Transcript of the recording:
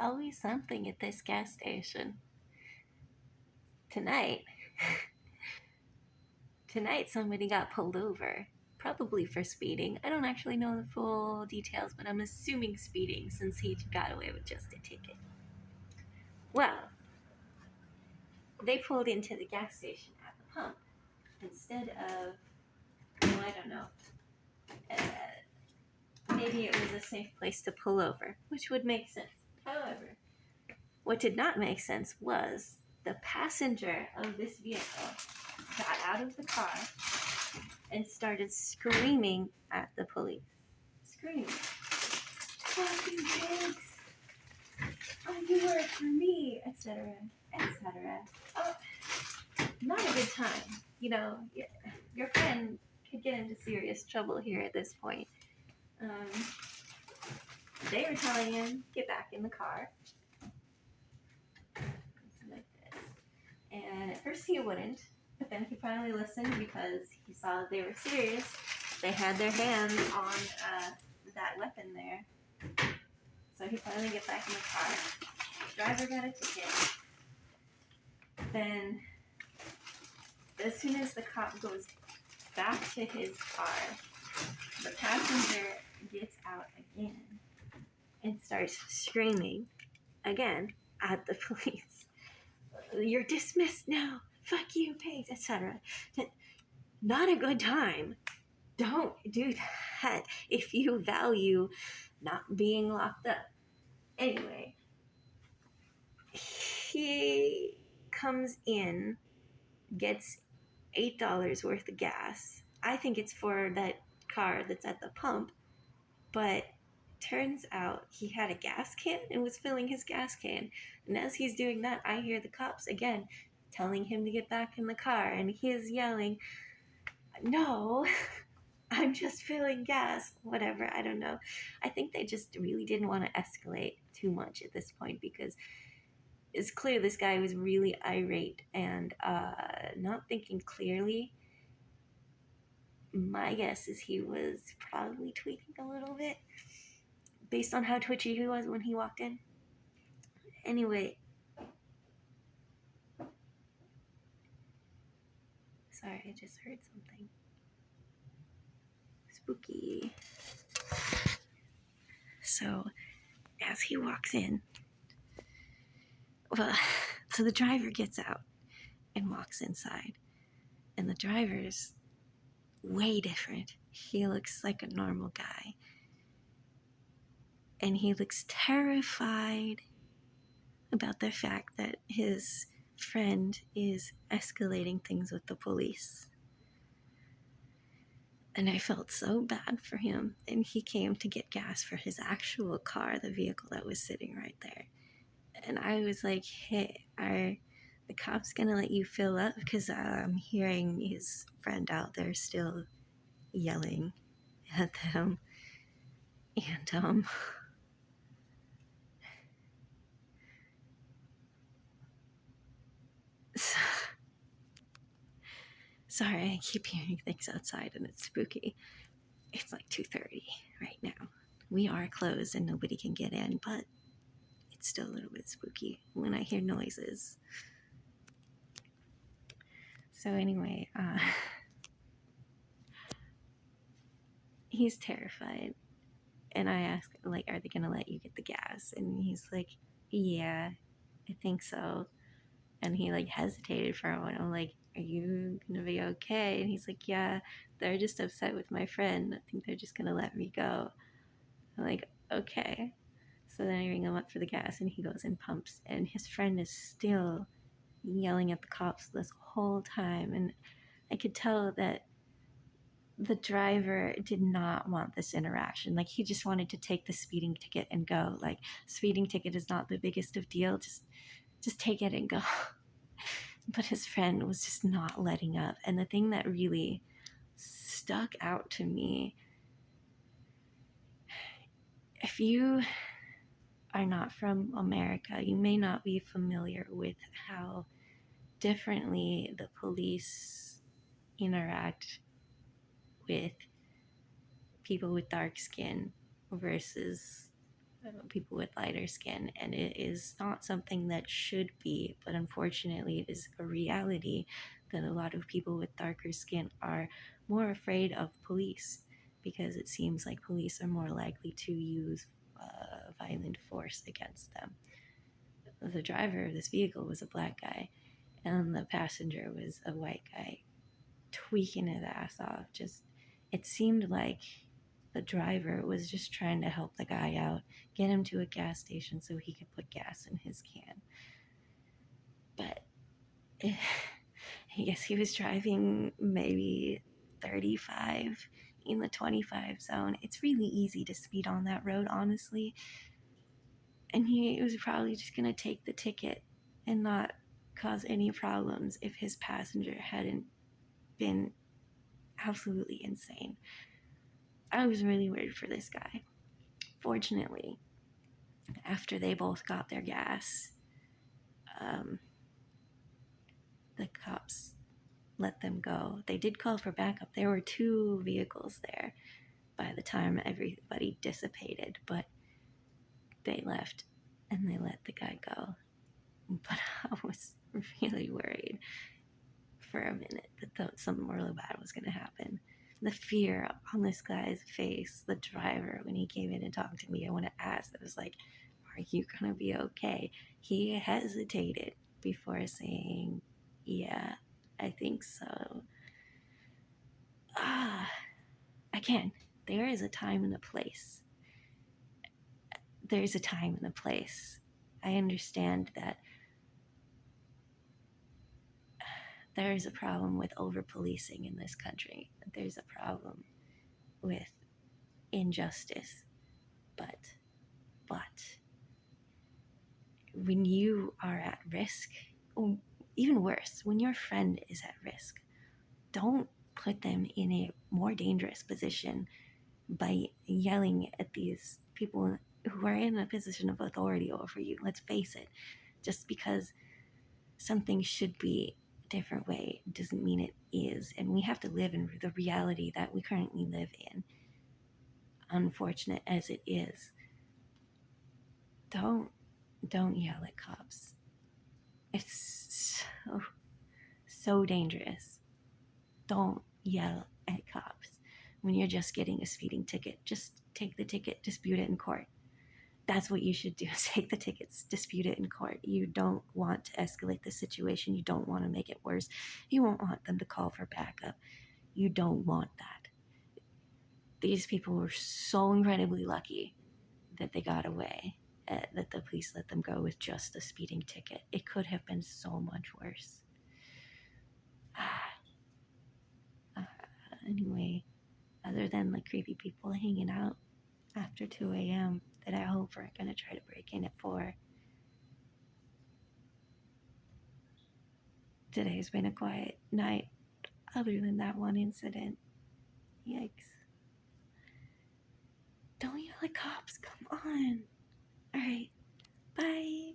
always something at this gas station. Tonight, tonight somebody got pulled over, probably for speeding. I don't actually know the full details, but I'm assuming speeding since he got away with just a ticket. Well, they pulled into the gas station at the pump instead of, well, I don't know, maybe it was a safe place to pull over, which would make sense. However, what did not make sense was the passenger of this vehicle got out of the car and started screaming at the police. Screaming, "Fucking pigs! Oh, you work for me," etc., etc. Oh, not a good time. You know, your friend could get into serious trouble here at this point. They were telling him, "Get back in the car." Like this. And at first he wouldn't, but then he finally listened because he saw they were serious. They had their hands on that weapon there. So he finally gets back in the car. The driver got a ticket. Then, as soon as the cop goes back to his car, the passenger gets out again and starts screaming again at the police. "You're dismissed now. Fuck you, pigs," etc. Not a good time. Don't do that if you value not being locked up. Anyway, he comes in, gets $8 worth of gas. I think it's for that car that's at the pump, but turns out he had a gas can and was filling his gas can. And as he's doing that, I hear the cops again telling him to get back in the car, and he is yelling, "No, I'm just filling gas," whatever, I don't know. I think they just really didn't want to escalate too much at this point because it's clear this guy was really irate and not thinking clearly. My guess is he was probably tweaking a little bit based on how twitchy he was when he walked in. Anyway, sorry, I just heard something spooky. So, as he walks in, well, so the driver gets out and walks inside, and the driver's way different. He looks like a normal guy, and he looks terrified about the fact that his friend is escalating things with the police. And I felt so bad for him. And he came to get gas for his actual car, the vehicle that was sitting right there. And I was like, "Hey, are the cops gonna let you fill up? Because I'm hearing his friend out there still yelling at them." And sorry, I keep hearing things outside and it's spooky. It's like 2:30 right now. We are closed and nobody can get in, but it's still a little bit spooky when I hear noises. So anyway, he's terrified. And I ask, like, "Are they going to let you get the gas?" And he's like, "Yeah, I think so." And he, like, hesitated for a moment. I'm like, "Are you going to be okay?" And he's like, "Yeah, they're just upset with my friend. I think they're just going to let me go." I'm like, "Okay." So then I ring him up for the gas, and he goes and pumps. And his friend is still yelling at the cops this whole time. And I could tell that the driver did not want this interaction. Like, he just wanted to take the speeding ticket and go. Like, speeding ticket is not the biggest of deal. Just take it and go. But his friend was just not letting up. And the thing that really stuck out to me, if you are not from America, you may not be familiar with how differently the police interact with people with dark skin versus people with lighter skin, and it is not something that should be, but unfortunately, it is a reality that a lot of people with darker skin are more afraid of police because it seems like police are more likely to use violent force against them. The driver of this vehicle was a black guy, and the passenger was a white guy, tweaking his ass off. Just, it seemed like the driver was just trying to help the guy out, get him to a gas station so he could put gas in his can. But I guess he was driving maybe 35 in the 25 zone. It's really easy to speed on that road, honestly. And he was probably just going to take the ticket and not cause any problems if his passenger hadn't been absolutely insane. I was really worried for this guy. Fortunately, after they both got their gas, um, the cops let them go. They did call for backup. There were two vehicles there by the time everybody dissipated, but they left and they let the guy go. But I was really worried for a minute that something really bad was going to happen. The fear on this guy's face, the driver, when he came in and talked to me, I want to ask, I was like, are you going to be okay? He hesitated before saying, yeah, I think so. Ah, again, there is a time and a place. There's a time and a place. I understand that there is a problem with over policing in this country. There's a problem with injustice. But when you are at risk, or even worse, when your friend is at risk, don't put them in a more dangerous position by yelling at these people who are in a position of authority over you. Let's face it, just because something should be a different way doesn't mean it is. And we have to live in the reality that we currently live in, unfortunate as it is. Don't yell at cops. It's so dangerous. Don't yell at cops when you're just getting a speeding ticket. Just take the ticket, dispute it in court. That's what you should do. Take the tickets, dispute it in court. You don't want to escalate the situation. You don't want to make it worse. You won't want them to call for backup. You don't want that. These people were so incredibly lucky that they got away, that the police let them go with just a speeding ticket. It could have been so much worse. Anyway, other than like creepy people hanging out after 2 a.m. that I hope aren't going to try to break in at 4, today's been a quiet night, other than that one incident. Yikes. Don't yell at cops, come on. Alright, bye.